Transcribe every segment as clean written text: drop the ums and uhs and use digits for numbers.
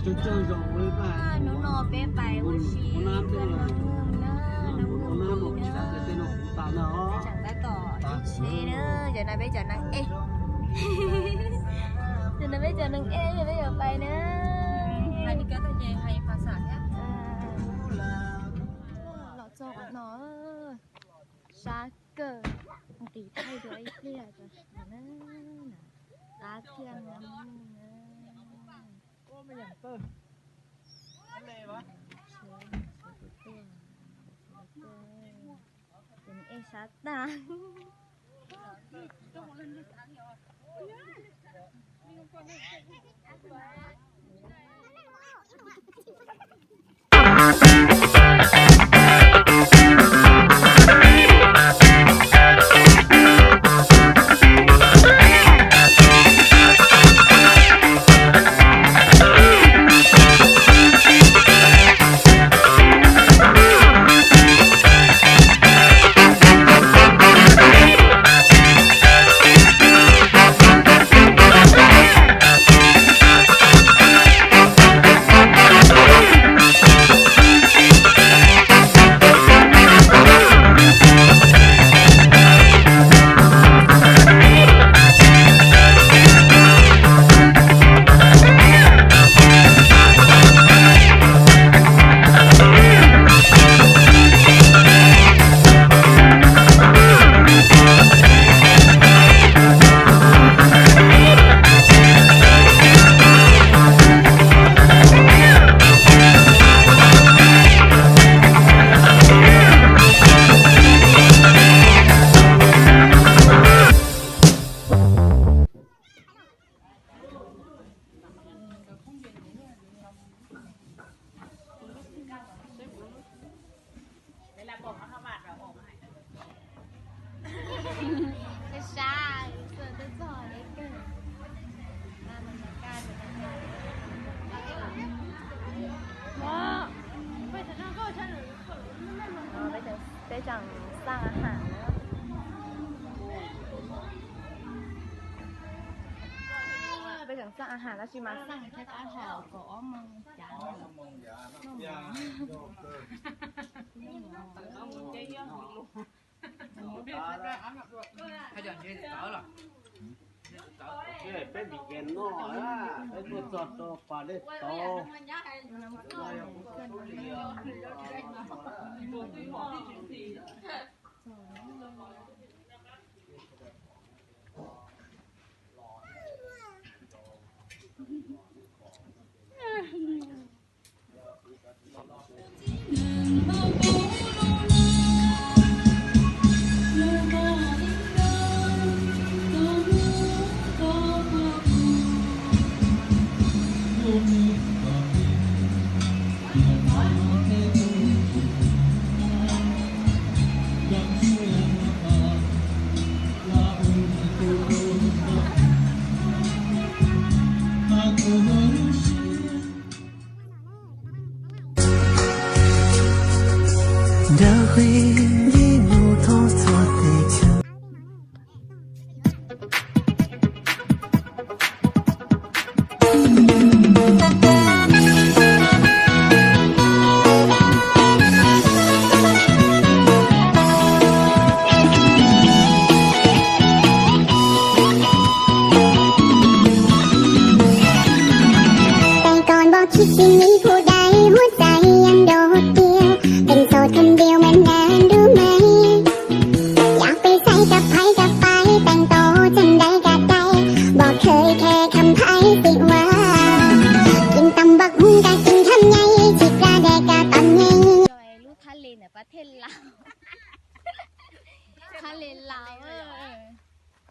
หนูนอเป๊ะไปวุ้ชีเพื่อนน้องเงิมเนอะน้ำเงิมดีเนอะฉันได้ต่อเชเนอะเดี๋ยวนายไปเจอนางเอ๊ะเดี๋ยวนายไปเจอนางเอ๊ะอย่าไปอย่าไปเนอะอันนี้ก็จะเจให้ภาษาเนี่ยหล่อจอกเนาะชาเกิดตีไทยด้วยเพื่อจะนะรักเพียงน้ำโอ้ไม่อย่างเติมอะไรวะเป็นเอชัตตาไม่ใช่ส่วนตัวต่อเล็กเกินบรรยากาศว้าไปถึงนั่งก็ฉันไปจังสร้างอาหารแล้วไปจังสร้างอาหารแล้วชิมาสร้างแค่อาหารก็อ้อมมองจานเป็นบิเกนโน่ละเป็นตัวสดตัวปลาเล็กโต的回忆一如同锁在墙。คิดที่มีผู้ใดหัวใจยังโดดเดี่ยวเป็นโสดคนเดียวมานานรู้ไหมอยากไปใส่กับไผกับไปแต่งโตจังใดกับใดบอกเคยแค่คำไผสิว่ากินตำบักหุ่งกะกินทำไงจิกระแดกะตอนไงรู้ทะเลเนี่ยประเทศลาวทะเลลาว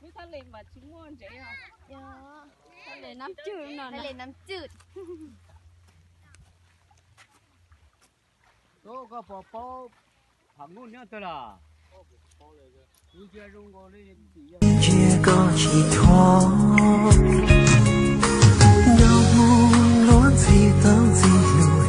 รู้ทะเลมาชิม่วนเจ๊อ่ะเยอะทะเลน้ำจืดน่ะทะเลน้ำจืดโตก็พอผักนู่นเนี่ยตัวละดูเจ้าจงก็เลย结个寄托，有梦落地等记录。